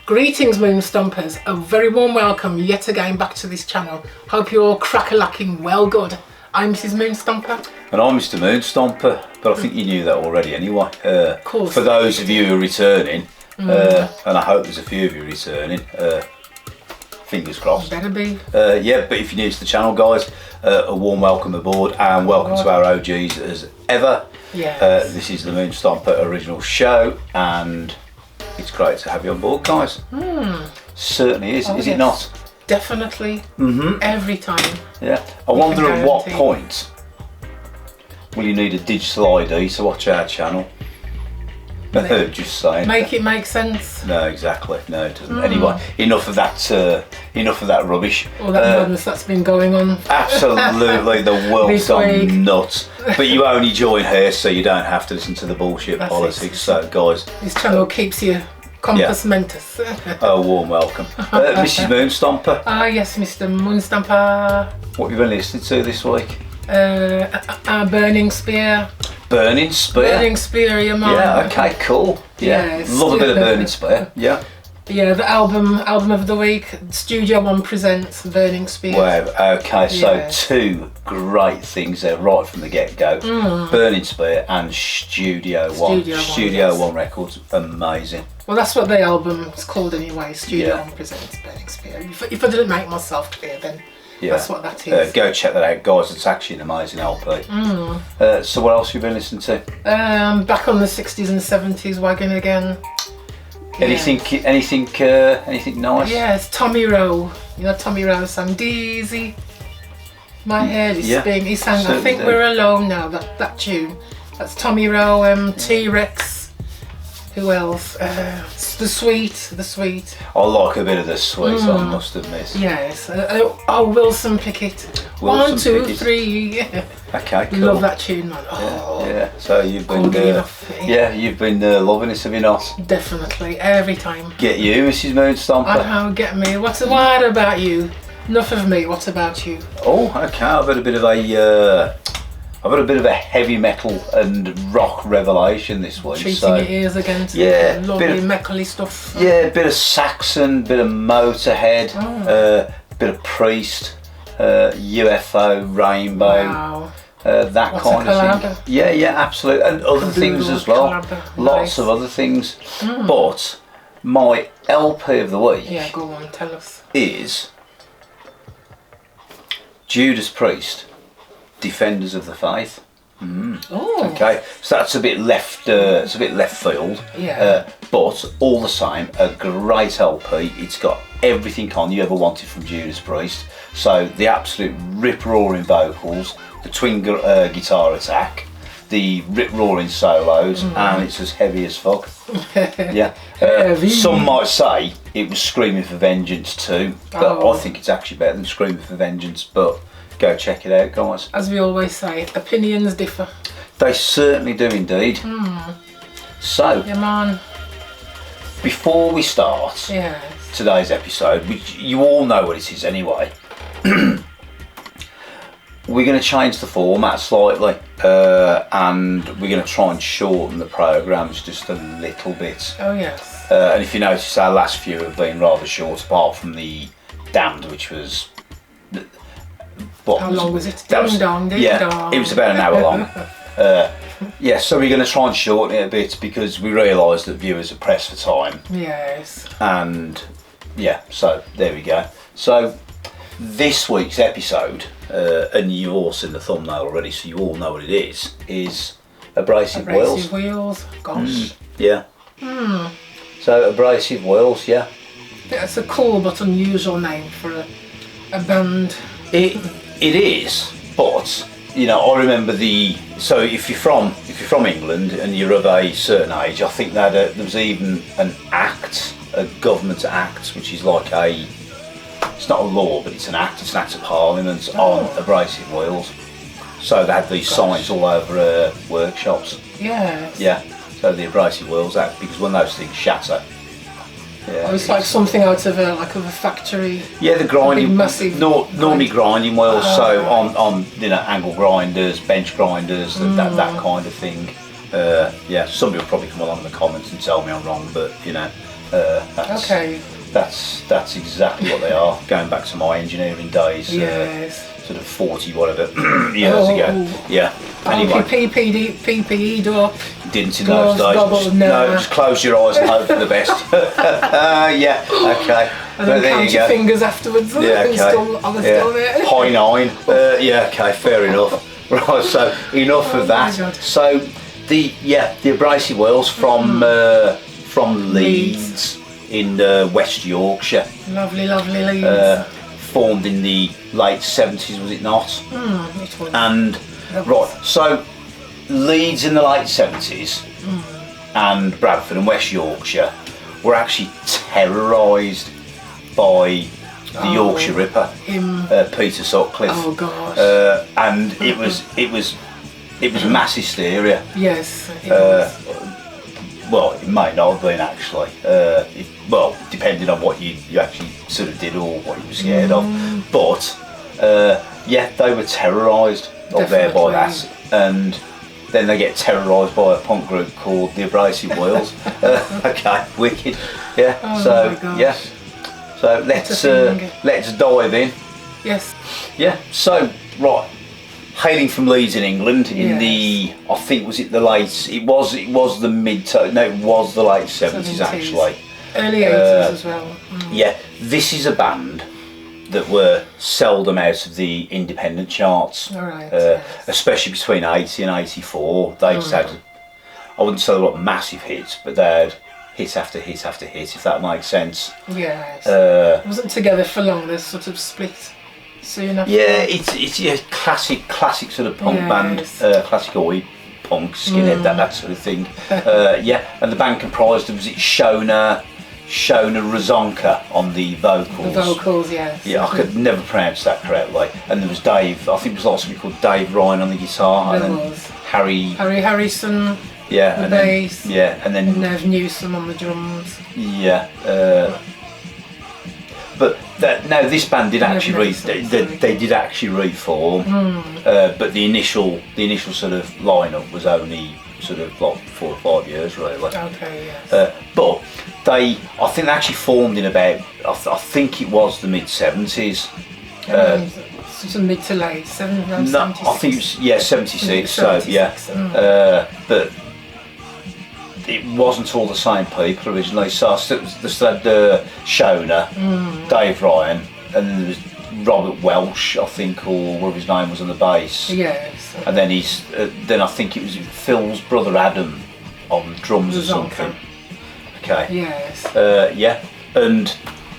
Greetings Moon Stompers, a very warm welcome yet again back to this channel. Hope you're all crack-a-lacking well good. I'm Mrs Moon Stomper. And I'm Mr Moon Stomper, but I think you knew that already anyway. Of course. For those of you who are returning, and I hope there's a few of you returning, fingers crossed. Better be. Yeah, but if you're new to the channel, guys, a warm welcome aboard and welcome to our OGs as ever. Yes. This is the Moon Stomper original show and it's great to have you on board, guys. Certainly is, is it not? Definitely. Every time. Yeah. I wonder at what point will you need a digital ID to watch our channel? Just saying. Make it make sense. No, exactly. No, it doesn't. Anyway, enough of that. Enough of that rubbish. All that madness that's been going on. Absolutely, the world's This week. gone nuts. But you only join here, so you don't have to listen to the bullshit That's politics. it. So, guys, This channel keeps you compass mentis. a warm welcome, Mrs Moon Stomper. Ah yes, Mr Moon Stomper. What have you been listening to this week? Burning Spear. Burning Spear. Burning Spear, yeah, man. Yeah. Okay. Cool. Yeah. Yes. Love a bit of Burning Spear. Yeah. Yeah, the album of the week, Studio One presents Burning Spear. Wow, okay, so Yes. two great things there right from the get-go. Burning Spear and Studio One. Studio One, yes. One Records, amazing. Well, that's what the album is called anyway, Studio Yeah. One presents Burning Spear. If I didn't make myself clear, then that's what that is. Go check that out, guys, it's actually an amazing LP. So what else have you been listening to? Back on the 60s and 70s wagon again. Anything nice? Yes, Tommy Rowe. You know Tommy Rowe sang Dizzy. My head is spinning. He sang I Think We're Alone Now, that tune. That's Tommy Rowe, T-Rex. Who else? The Sweet. I like a bit of the Sweet, I must admit. Yes. Wilson Pickett. Wilson 1, 2, Pickett. 3. Yeah. Okay, cool. Love that tune, man. Oh, Yeah, so you've been you've been loving it, have you not? definitely. Every time. Get you, Mrs Moon Stomper. Oh, get me. What about you? Enough of me. What about you? Oh, okay. I've had a bit of a heavy metal and rock revelation this week. Treating your ears again to lovely metal-y stuff. Yeah, a bit of Saxon, bit of Motorhead, bit of Priest, UFO, Rainbow. Wow. That What's kind a of collab? thing. Yeah, absolutely. And other things as well. Collab. Lots Nice. of other things. But my LP of the week Yeah, go on, tell us. is Judas Priest, Defenders of the Faith. Oh. Okay, so that's a bit left. It's a bit left field. Yeah. But all the same, a great LP. It's got everything on you ever wanted from Judas Priest. So the absolute rip-roaring vocals, the twin guitar attack, the rip-roaring solos, and it's as heavy as fuck. Yeah. Heavy. Some might say it was Screaming for Vengeance too, but I think it's actually better than Screaming for Vengeance. But go check it out, guys. As we always say, opinions differ. They certainly do indeed. So, Yeah, man. before we start today's episode, which you all know what it is anyway, we're going to change the format slightly and we're going to try and shorten the programmes just a little bit. Oh, yes. And if you notice, our last few have been rather short, apart from the Damned, which was... How long was it? Ding dong. It was about an hour long. So we're going to try and shorten it a bit because we realise that viewers are pressed for time. Yes. And so there we go. So this week's episode, and you've all seen the thumbnail already, so you all know what it is Abrasive Wheels. Abrasive Wheels. Gosh. Yeah. So Abrasive Wheels, yeah. It's a cool but unusual name for a band. It is, but you know, I remember so if you're from England and you're of a certain age, I think that there was even an act, a government act, which is like it's not a law, but it's an act of parliament on Abrasive Wheels. So they had these signs all over workshops. Yes. Yeah. So the Abrasive Wheels Act, because when those things shatter. Yeah, it's like something out of a factory. Yeah, the grinding, big, massive normally grinding wheels. So on angle grinders, bench grinders, that kind of thing. Somebody will probably come along in the comments and tell me I'm wrong, but Okay. That's exactly what they are. Going back to my engineering days, Yes. sort of 40 whatever years ago. Yeah. Anyway, PPE door. didn't in Gloves, those days. goggles, No, just close your eyes and hope for the best. Yeah. Okay. And then count your fingers afterwards. Yeah. Okay. Still there. High 9. Yeah. Okay. Fair enough. Right. So enough of that. God. So the abrasive wheels from Leeds in West Yorkshire. Lovely Leeds. Formed in the late 70s, was it not? It was. And right, so Leeds in the late 70s and Bradford and West Yorkshire were actually terrorised by the Yorkshire Ripper, Peter Sutcliffe. Oh gosh. And it was mass hysteria. Yes. It was. Well, it may not have been actually. Depending on what you actually sort of did or what you were scared of. But they were terrorised up there by that, and then they get terrorised by a punk group called the Abrasive Wheels. Okay, wicked. Yeah. Oh my gosh. So let's dive in. Yes. Yeah. So right. Hailing from Leeds in England in the, I think was it the late, it was the it was the late 70s actually. Early 80s as well. Yeah, this is a band that were seldom out of the independent charts. Alright. Especially between 80 and 84. They just had, I wouldn't say they were massive hits, but they had hit after hit after hit, if that makes sense. Yes. It wasn't together for long, there's sort of split. Soon after. Yeah, it's a classic sort of punk band, classic oi punk, skinhead, that sort of thing. And the band comprised of, was it Shona Razonka on the vocals. The vocals, yes. Yeah, I could never pronounce that correctly. And there was Dave, I think it was like somebody called Dave Ryan on the guitar, There and then was. Harry Harrison. Yeah, the bass. And then Nev Newsom on the drums. Yeah. But this band did actually they did actually reform, but the initial sort of lineup was only sort of like 4 or 5 years really. Okay, yes. But I think they actually formed in about I think it was the mid 70s. Sort of mid to late 70s. No, I think it was 76. So but it wasn't all the same people originally. So I still had Shona, Dave Ryan, and then there was Robert Welsh, I think, or whatever his name was on the bass. Yes. And then then I think it was Phil's brother Adam on drums or something. Okay. Yes. And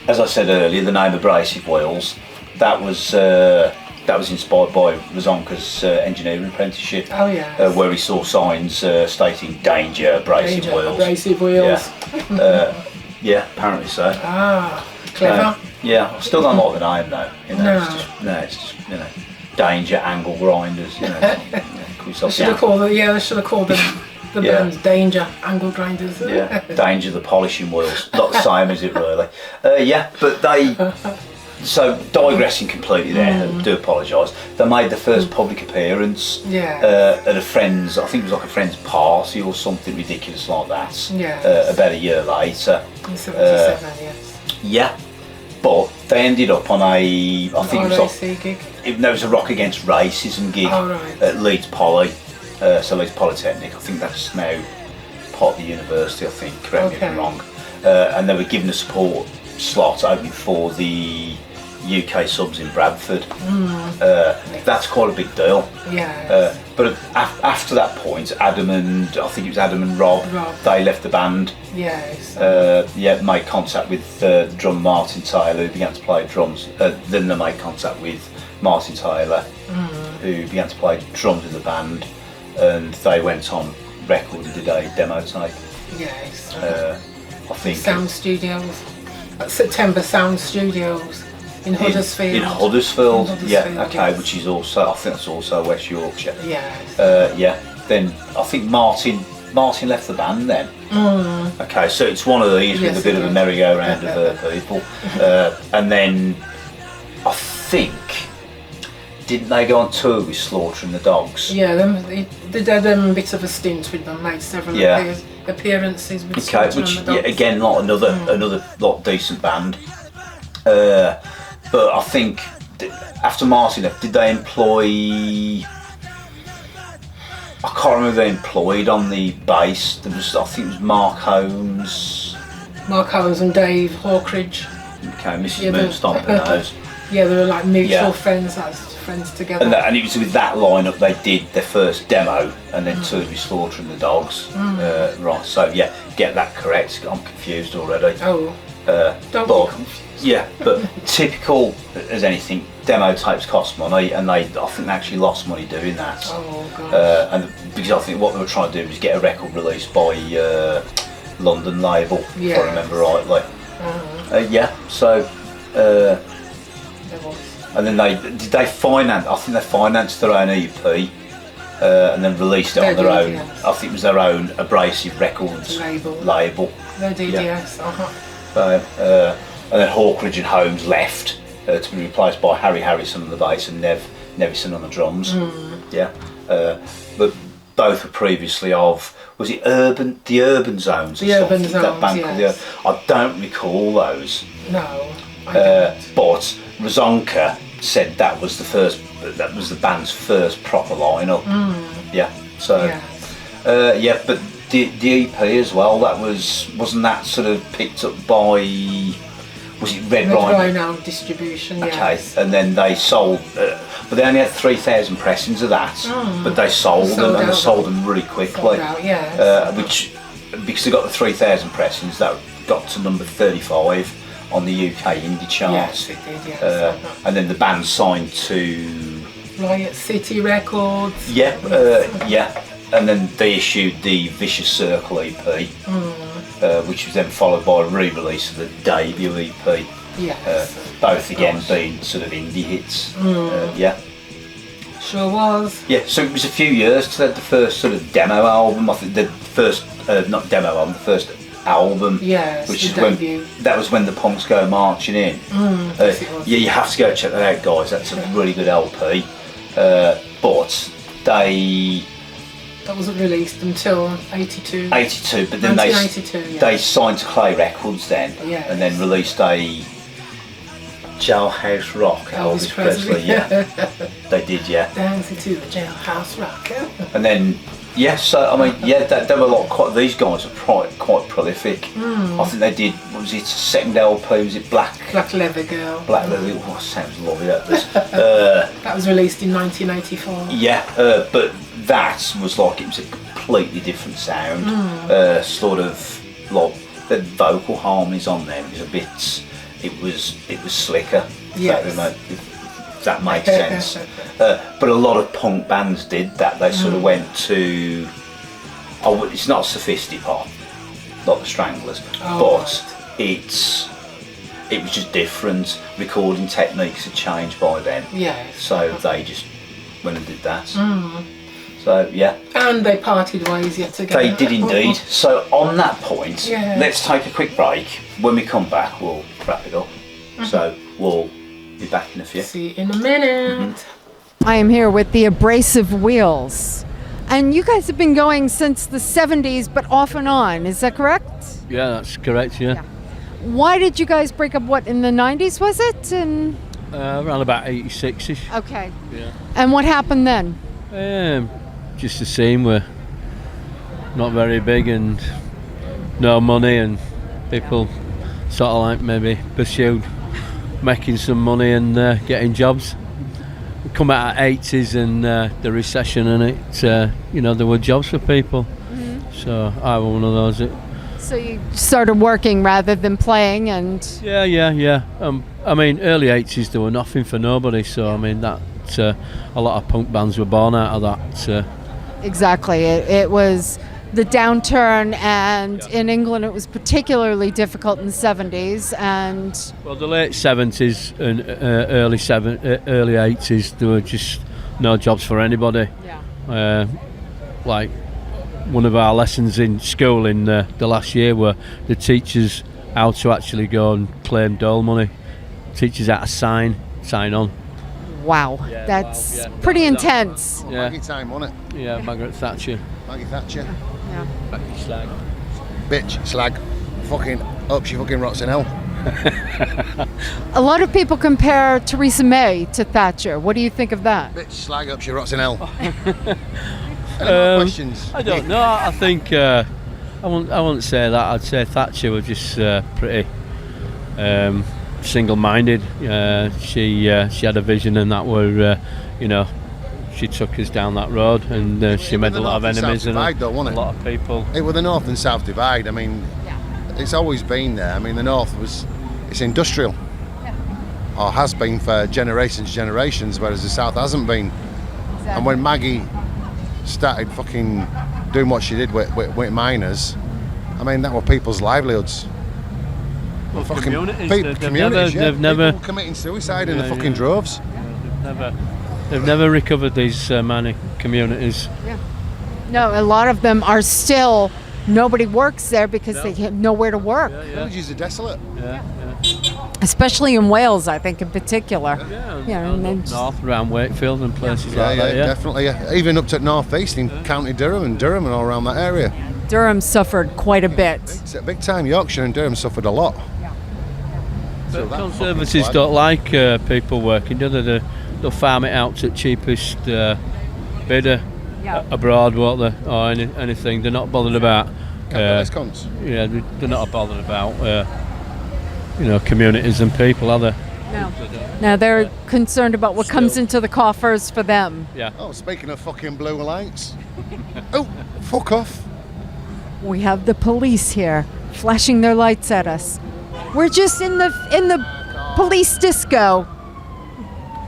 as I said earlier, the name Abrasive Wheels, that was inspired by Razonka's engineering apprenticeship. Oh yeah. Where he saw signs stating danger, abrasive wheels. Abrasive wheels. Yeah, apparently so. Ah, clever. I still don't like the name though. No. It's just danger angle grinders. They should have called the band Danger Angle Grinders. Yeah, Danger the polishing wheels. Not the same, is it really? But they. So digressing completely there, I do apologise. They made the first public appearance at a friend's, I think it was like a friend's party or something ridiculous like that. About a year later. In 77, yes. Yeah, but they ended up on I think it was like gig. It was a Rock Against Racism gig at Leeds Poly, so Leeds Polytechnic. I think that's now part of the university. I think, correct me if I'm wrong. And they were given a support slot open for the UK subs in Bradford. That's quite a big deal. Yeah. But after that point, Adam and Rob, they left the band. Yes. Made contact with the drummer Martin Taylor, who began to play drums. Then they made contact with Martin Taylor, who began to play drums in the band, and they went on record and did a demo tape. Yes. I think Sound Studios. September Sound Studios in Huddersfield. In Huddersfield, okay, which is also, I think that's also West Yorkshire. Yes. Then I think Martin left the band then. Okay, so it's one of these with a bit of a merry-go-round of people. And then I think didn't they go on tour with Slaughtering the Dogs? Yeah, they did a bit of a stint with them, made several appearances with Slaughtering the Dogs. Yeah, again, not another lot decent band. But I think after Martin left, did they employ? I can't remember who they employed on the bass. I think it was Mark Holmes. Mark Holmes and Dave Hawkridge. Okay, Mrs. Moonstomp and those. Yeah, they were like mutual friends together. And it was with that lineup they did their first demo, and then toured with Slaughtering the Dogs. Right, so yeah, get that correct. I'm confused already. Oh, don't be confused. Yeah, but typical as anything, demo tapes cost money, and I think they actually lost money doing that. Oh gosh. And because I think what they were trying to do was get a record released by London label, if I remember rightly. So. And then they finance. I think they financed their own EP, and then released it on their own. Yes. I think it was their own Abrasive Records label. They did, yes. And then Hawkridge and Holmes left to be replaced by Harry Harrison on the bass and Nevison on the drums. But both were previously of, was it the Urban Zones? The Urban Zones, that band yes. I don't recall those. No, I don't. But Razonka said that was the band's first proper lineup. But the EP as well, wasn't that sort of picked up by, was it Red Rhino Distribution? Okay, yes. And then they sold, but they only had 3,000 pressings of that, but they sold them, and they sold them really quickly. Sold out, yes. Which, because they got the 3,000 pressings, that got to number 35 on the UK indie charts. Yes, it did, yes. And then the band signed to Riot City Records. And then they issued the Vicious Circle EP, which was then followed by a re-release of the debut EP. Yes. Both again being sort of indie hits. Sure was. Yeah, so it was a few years to the first sort of demo album. I think the first, not demo album, the first album. Yes, which is debut. That was when the Punks Go Marching In. Yes, it was. Yeah, you have to go check that out, guys. That's a really good LP. But they. That wasn't released until 82. 82, but then they signed to Clay Records then, and then released a Jailhouse Rock, Elvis Presley. They did, Dancing to the Jailhouse Rock. And then, so I mean, they were these guys are quite prolific. I think they did, what was it, second LP, was it Black Leather Girl? Black Leather, sounds lovely that was. That was released in 1984. But that was like, it was a completely different sound. Sort of like the vocal harmonies on them was a bit, it was slicker. If that makes sense. But a lot of punk bands did that. They sort of went to, it's not Sophisti-Pop, not the Stranglers, but it was just different. Recording techniques had changed by then. So they just went and did that. So and they parted ways yet again. They did indeed. So on that point, let's take a quick break. When we come back, we'll wrap it up. So we'll be back in a few. See you in a minute. I am here with the Abrasive Wheels, and you guys have been going since the 70s, but off and on. Is that correct? Yeah, that's correct. Yeah. Why did you guys break up? What, in the 90s was it? And around about 86ish. Okay. Yeah. And what happened then? Just the same. We're not very big and no money, and people sort of like maybe pursued making some money and getting jobs. We come out of 80s and the recession, and it there were jobs for people. So I was one of those. So you started working rather than playing, and yeah. I mean, early 80s there were nothing for nobody. So I mean that a lot of punk bands were born out of that. Exactly. It was the downturn, and in England it was particularly difficult in the 70s. And well, the late 70s and early 80s, there were just no jobs for anybody. Like one of our lessons in school in the last year were the teachers how to actually go and claim dole money. Teachers how to sign on. Wow, Yeah, that's wow, yeah. pretty intense. Yeah. Maggie time, wasn't it? Yeah, Margaret Thatcher. Maggie Thatcher. Yeah. Becky Slag. Bitch, slag. Fucking up, she fucking rots in hell. A lot of people compare Theresa May to Thatcher. What do you think of that? Bitch, slag up, she rots in hell. Any more questions? I don't know. I think I wouldn't say that. I'd say Thatcher was just pretty single-minded. She had a vision, and that were she took us down that road, and she made a lot of enemies and a lot of people. It was the North and South divide. I mean, it's always been there. I mean, the North it's industrial, or has been for generations, whereas the South hasn't been. Exactly. And when Maggie started fucking doing what she did with miners, I mean, that were people's livelihoods. Well, Fucking communities. they've never people committing suicide in the fucking droves. They've never recovered these mining communities. Yeah. No, a lot of them are still. Nobody works there because they have nowhere to work. Villages are desolate. Especially in Wales, I think, in particular. North around Wakefield and places like that. Yeah, Definitely. Yeah. Even up to North East in County Durham and all around that area. Durham suffered quite a bit. It's a big time. Yorkshire and Durham suffered a lot. But Conservatives don't like people working, do they? They'll farm it out to the cheapest bidder abroad, won't they? Or anything. They're not bothered about. Cons. Yeah, they're not bothered about communities and people, are they? No. Now they're concerned about what comes into the coffers for them. Yeah. Oh, speaking of fucking blue lights. Oh, fuck off. We have the police here, flashing their lights at us. We're just in the police disco.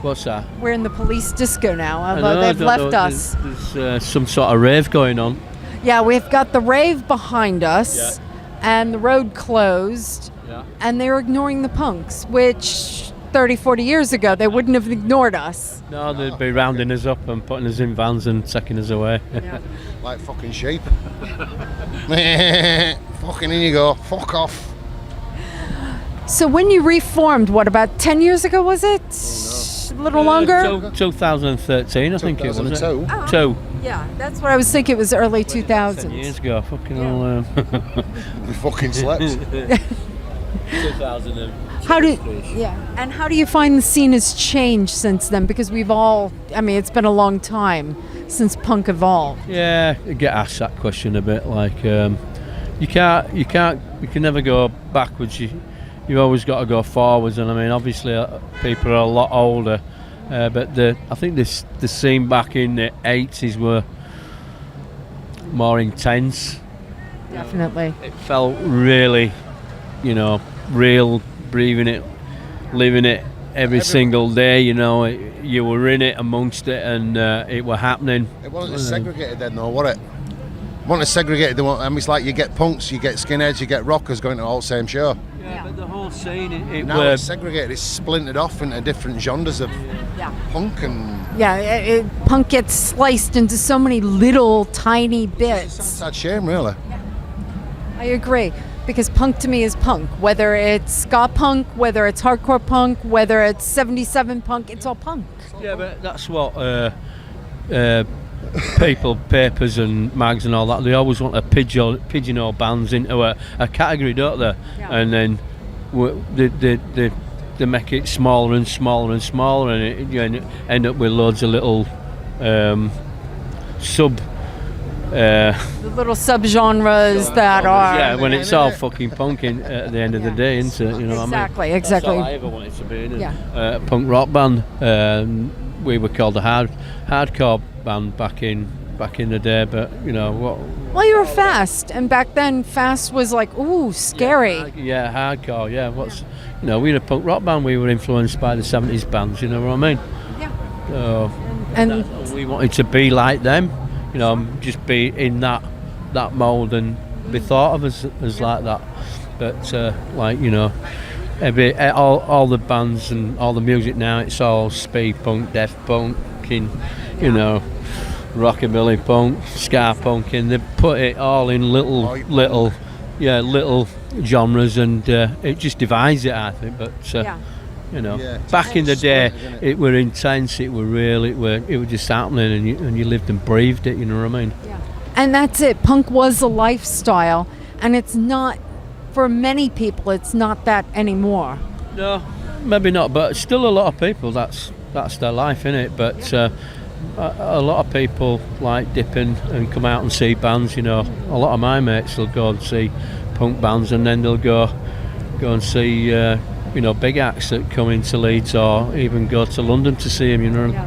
What's that? We're in the police disco now. They've I don't left know. us. There's some sort of rave going on. Yeah, we've got the rave behind us, and the road closed, and they're ignoring the punks, which 30, 40 years ago, they wouldn't have ignored us. No, they'd be rounding us up and putting us in vans and taking us away. Yeah. Like fucking sheep. Fucking in you go. Fuck off. So when you reformed, what, about 10 years ago, was it? A little longer? 2013, I think it was. 2002. Two. Yeah, that's what I was thinking. It was early 2000s. 10 years ago. Fucking hell. We fucking slept. 2000. And how do you find the scene has changed since then? Because it's been a long time since punk evolved. Yeah, I get asked that question a bit. Like, you can never go backwards. You always got to go forwards. And I mean, obviously, people are a lot older, but I think the scene back in the 80s were more intense. Definitely. It felt really, real, breathing it, living it every single day. You were in it, amongst it, and it were happening. It wasn't as segregated then, though, was it? It wasn't as segregated. It's like you get punks, you get skinheads, you get rockers going to all the same show. Yeah, but the whole scene, it's segregated. It's splintered off into different genres of punk and. Yeah, punk gets sliced into so many little tiny bits. It's a sad shame, really. I agree, because punk to me is punk. Whether it's ska punk, whether it's hardcore punk, whether it's 77 punk, it's all punk. Yeah, but that's what papers and mags and all that, they always want to pigeonhole bands into a category, don't they? Yeah. And then they make it smaller and smaller and smaller, and you end up with loads of little the little subgenres that are. Yeah, when it's all fucking punking at the end of the day, isn't it? Exactly. That's all I ever wanted to be. A punk rock band. We were called a hardcore band back in the day, but what? Well, you were fast, and back then fast was like, ooh, scary. Yeah, hardcore. Yeah, we were a punk rock band. We were influenced by the 70s bands. You know what I mean? Yeah. So, and we wanted to be like them. Just be in that mould and be thought of as like that. But all the bands and all the music now, it's all speed punk, death punk, rockabilly punk, ska punk, and they put it all in little genres, and it just divides it, I think. But you know. Yeah, Back in the day, isn't it? it were intense. It were real. It were just happening, and you lived and breathed it. You know what I mean? And that's it. Punk was a lifestyle, and it's not, for many people, it's not that anymore. No, maybe not, but still a lot of people. That's their life, innit? But a lot of people like dipping and come out and see bands. You know, a lot of my mates will go and see punk bands, and then they'll go and see big acts that come into Leeds, or even go to London to see them. You know.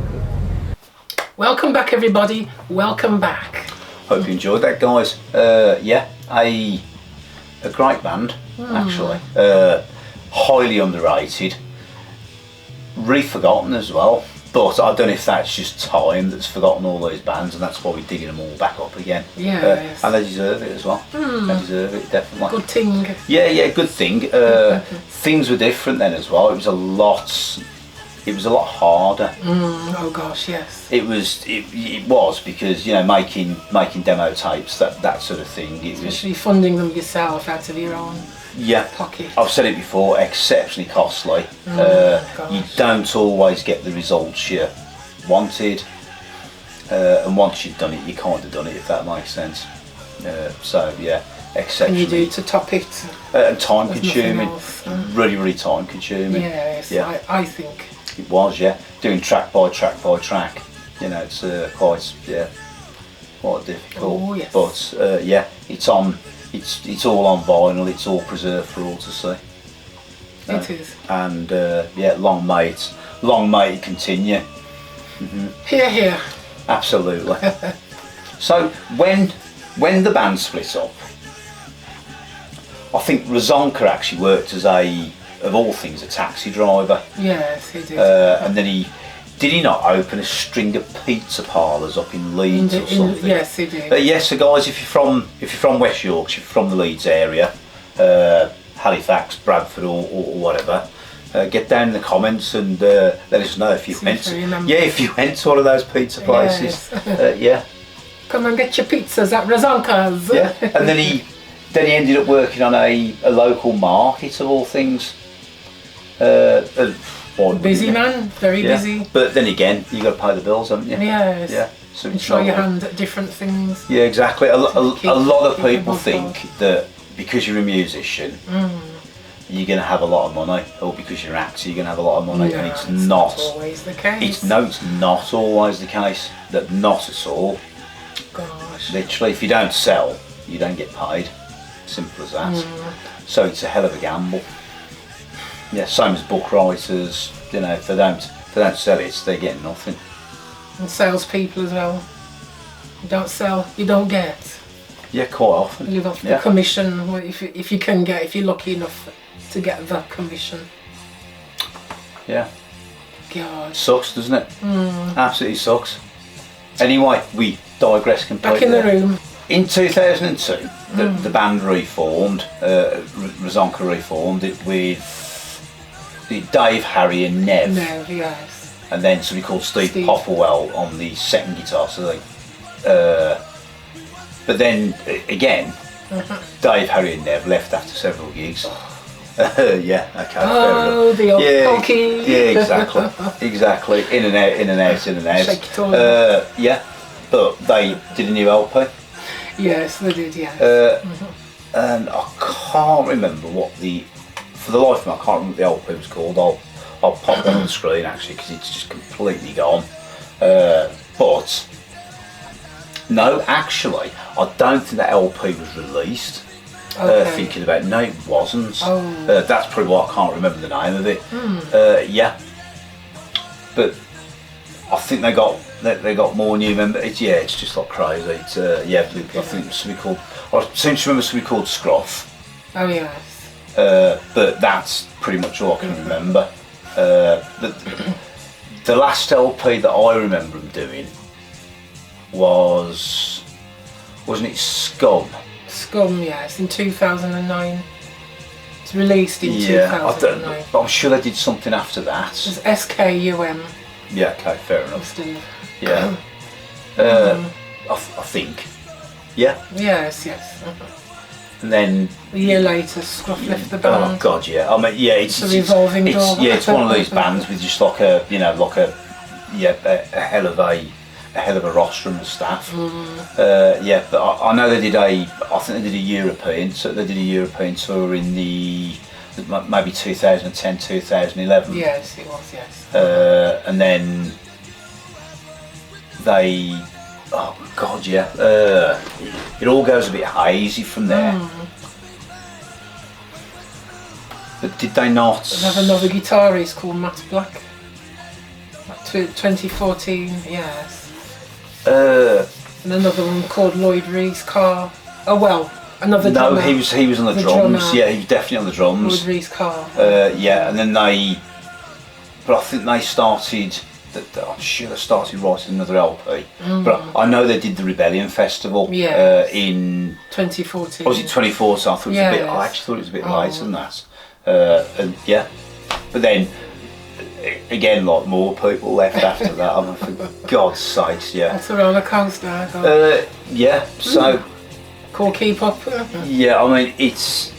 Welcome back, everybody. Welcome back. Hope you enjoyed that, guys. A great band, actually. Highly underrated. Re-forgotten as well. But I don't know if that's just time that's forgotten all those bands, and that's why we're digging them all back up again. Yes. And they deserve it as well. They deserve it, definitely. Good thing. Yeah, good thing. Things were different then as well. It was a lot harder. Oh gosh, yes. It was because, you know, making demo tapes, that sort of thing. It was, Especially funding them yourself out of your own pocket. I've said it before, exceptionally costly. You don't always get the results you wanted, and once you've done it, you kind of done it, if that makes sense. Exceptionally. And you do to top it. And time There's consuming, nothing else. really time consuming. Yes, Yeah. I think. It was, doing track by track by track. You know, it's quite difficult. Oh, yes. But it's on. It's all on vinyl. It's all preserved for all to see. It is. And long may it continue. Hear, hear. Absolutely. So when the band split up, I think Razonka actually worked as of all things, a taxi driver. Yes, he did. And then did he not open a string of pizza parlours up in Leeds or something? Yes, he did. Yes, so guys, if you're from West Yorkshire, from the Leeds area, Halifax, Bradford, or whatever, get down in the comments and let us know if you went. If you went to one of those pizza places. Yes. Come and get your pizzas at Razonka's. Yeah, and then he ended up working on a local market of all things. Busy man, very busy. But then again, you got to pay the bills, haven't you? Yes. Yeah. So and try your hand at different things. Yeah, exactly. A lot of people above think that because you're a musician, you're going to have a lot of money, or because you're an actor, you're going to have a lot of money, and it's not always the case. It's not always the case. Not at all. Gosh. Literally, if you don't sell, you don't get paid. Simple as that. So it's a hell of a gamble. Yeah, same as book writers. You know, if they don't sell it, they get nothing. And salespeople as well. You don't sell, you don't get. Yeah, quite often. You got the commission if you can get, if you're lucky enough to get the commission. Yeah. God. Sucks, doesn't it? Absolutely sucks. Anyway, we digress completely. Back in the room. In 2002, the band reformed. Razonka reformed it with Dave, Harry, and Nev. Nev, yes. And then somebody called Steve Popplewell on the second guitar. So but then again, Dave, Harry, and Nev left after several gigs. Yeah, okay. Oh, the old pokey. Yeah, exactly. In and out. Shake it all. Yeah, but they did a new LP. Yes, they did. Yeah. And I can't remember for the life of me, I can't remember what the LP was called. I'll pop that on the screen actually because it's just completely gone. But no, actually, I don't think that LP was released. Thinking about it, no, it wasn't. That's probably why I can't remember the name of it. But I think they got more new members. It's just like crazy. It's I think it was something called. I seem to remember something called Scruff. Oh yes. But that's pretty much all I can remember. The last LP that I remember them doing wasn't it Scum? Scum, yes, in 2009. It's released in 2009. But I'm sure they did something after that. It's SKUM. Yeah, okay, fair enough. Steve. Yeah. I think. Yeah. Yes. and then a year later, Scruff left the band. Oh God, yeah. I mean, yeah, it's a revolving door. It's one of these bands with just like a hell of a roster and staff. Yeah, but I know they did I think they did a European tour in the maybe 2010, 2011. Yes, it was. Yes. And then they. Oh God, yeah. It all goes a bit hazy from there. But did they not? They have another guitarist called Matt Black. 2014, yes. And another one called Lloyd Rees-Carr. Oh well, another drummer. No, he was on the drums. Drummer. Yeah, he was definitely on the drums. Lloyd Rees-Carr. Yeah, and then but I think they started. I'm sure they started writing another LP. But I know they did the Rebellion Festival in 2014. Was it 2014? I thought I actually thought it was a bit later than that. And yeah, but then again, like more people left after that. I'm for God's sakes, yeah. That's a roller coaster. Yeah. So cool, keep up. Yeah, I mean it's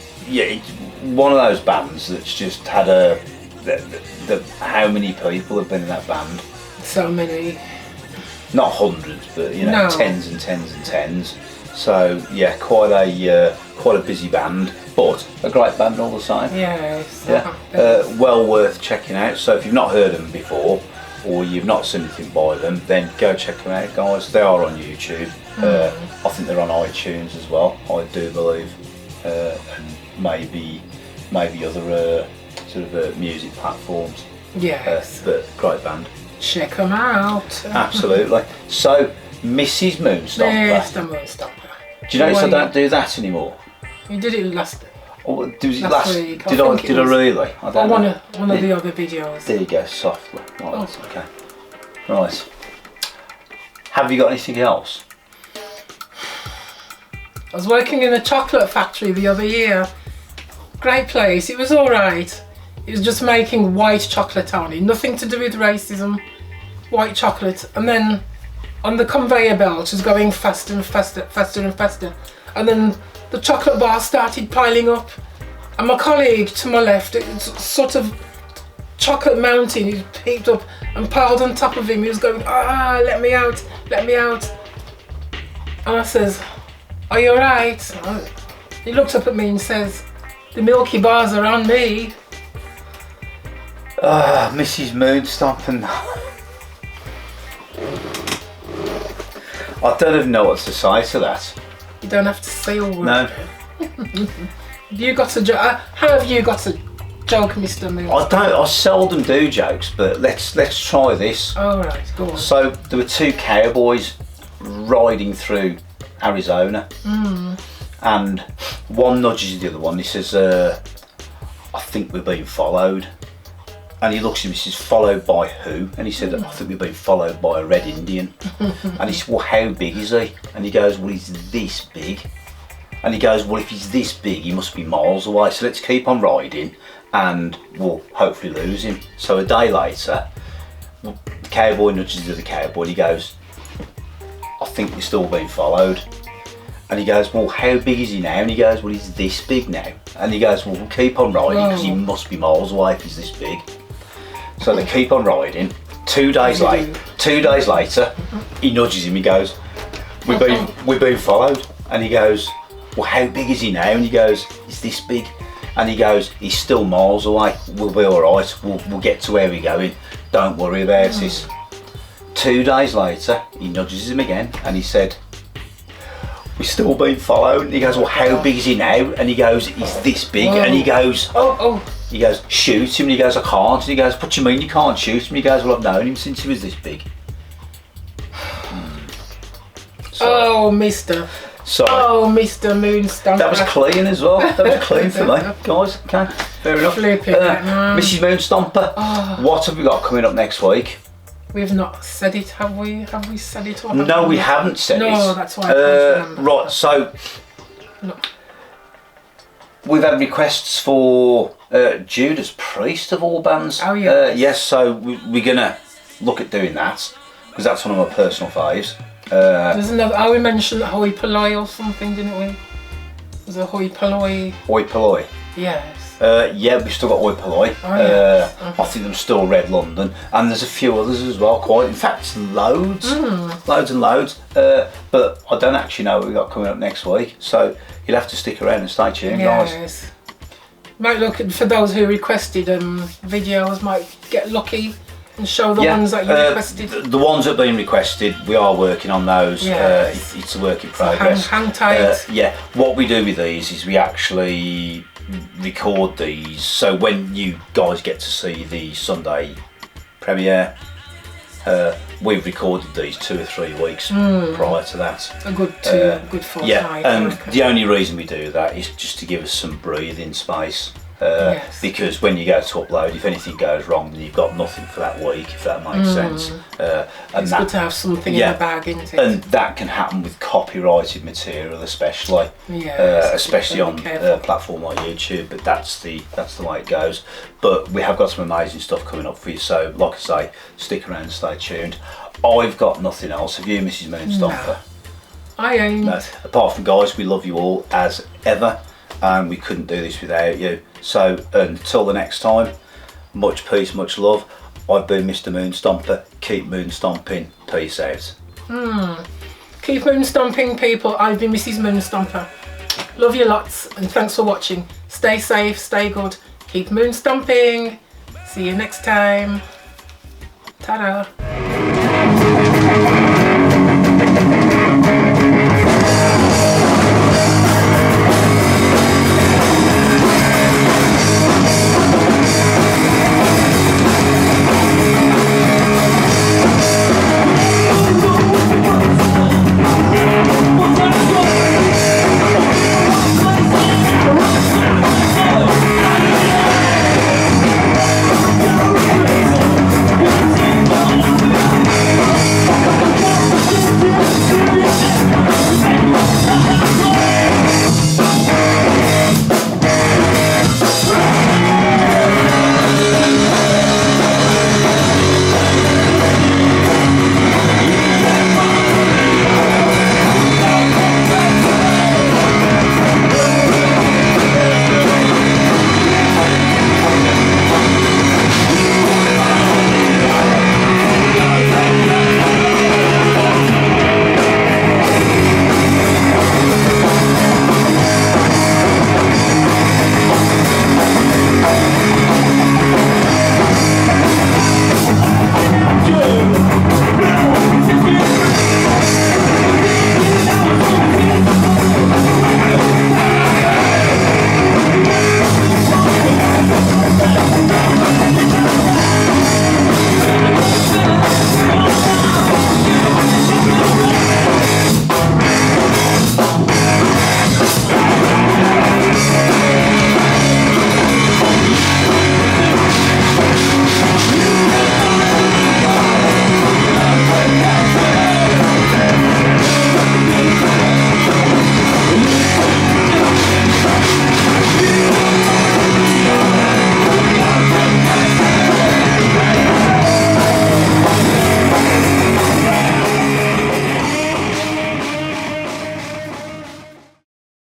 one of those bands that's just had how many people have been in that band? So many. Not hundreds, but tens and tens and tens. So yeah, quite a busy band, but a great band all the same. Yes. Yeah. Well worth checking out. So if you've not heard them before, or you've not seen anything by them, then go check them out, guys. They are on YouTube. I think they're on iTunes as well. I do believe, and maybe other sort of music platforms. Yes. But great band. Check them out. Absolutely. So, Mrs. Moonstomper. Mr. Moonstomper. Do you notice I don't do that anymore? You did it last was it last week. Did I really? I don't know. One of the other videos. There you go, softly. Right, okay. Right. Have you got anything else? I was working in a chocolate factory the other year. Great place. It was alright. It was just making white chocolate only. Nothing to do with racism. White chocolate. And then on the conveyor belt was going faster and faster, faster and faster. And then the chocolate bar started piling up. And my colleague to my left, it's sort of chocolate mountain, he picked up and piled on top of him. He was going, let me out, let me out. And I says, are you alright? He looked up at me and says, the Milky Bars are on me. Mrs. Moonstomper. I don't even know what to say to that. You don't have to say a word. No. You got a joke? How have you got a joke, Mr. Moonstomper? I seldom do jokes, but let's try this. Alright, go on. So there were two cowboys riding through Arizona, and one nudges the other one. He says, I think we're being followed. And he looks at him and says, followed by who? And he said, I think we've been followed by a red Indian. And he said, well, how big is he? And he goes, well, he's this big. And he goes, well, if he's this big, he must be miles away. So let's keep on riding and we'll hopefully lose him. So a day later, the cowboy nudges the other cowboy and he goes, I think we're still being followed. And he goes, well, how big is he now? And he goes, well, he's this big now. And he goes, well, we'll keep on riding because he must be miles away if he's this big. So they keep on riding. 2 days later, he nudges him. He goes, "We're being followed." And he goes, "Well, how big is he now?" And he goes, "He's this big." And he goes, "He's still miles away. We'll be all right. We'll get to where we're going. Don't worry about it." 2 days later, he nudges him again, and he said, "We're still being followed." And he goes, "Well, how big is he now?" And he goes, "He's this big." And he goes, He goes, "Shoot him." And he goes, "I can't." And he goes, "What do you mean you can't shoot him?" He goes, "Well, I've known him since he was this big." Mr. Sorry. Mr. Moonstomper. That was clean as well. That was clean for me, guys. Okay, fair enough. Mrs. Moonstomper, what have we got coming up next week? We've not said it, have we? Have we said it? Or No, we haven't said it. No, that's why I can't remember. Right, so we've had requests for Judas Priest of all bands. Oh, yes. Yes, so we're going to look at doing that, because that's one of my personal faves. There's another, we mentioned Holy Polly or something, didn't we? There's a hoi polloi. Oi polloi. Yes. Yeah, we've still got Oi Polloi. Oh, yes. I think there's still Red London, and there's a few others as well. Quite, in fact, loads, loads and loads. But I don't actually know what we've got coming up next week, so you'll have to stick around and stay tuned, guys. Yes. Might look for those who requested videos. Might get lucky and show the ones that you requested. The ones that have been requested, we are working on those. Yes. It's a work in progress. Hang tight. Yeah, what we do with these is we actually record these, so when you guys get to see the Sunday premiere, we've recorded these 2 or 3 weeks prior to that. A good fortnight. Yeah, and the only reason we do that is just to give us some breathing space. Because when you go to upload, if anything goes wrong, then you've got nothing for that week, if that makes sense. And it's good to have something in the bag, isn't it? And that can happen with copyrighted material, especially, especially on a platform like YouTube. But that's the way it goes. But we have got some amazing stuff coming up for you. So, like I say, stick around and stay tuned. I've got nothing else. Have you, Mrs. Moonstomper? No, I ain't. No. Apart from, guys, we love you all as ever. And we couldn't do this without you. So until the next time, much peace, much love. I've been Mr. Moonstomper. Keep moonstomping. Peace out. Keep moonstomping, people. I've been Mrs. Moonstomper. Love you lots, and thanks for watching. Stay safe, stay good. Keep moonstomping. See you next time. Ta-da.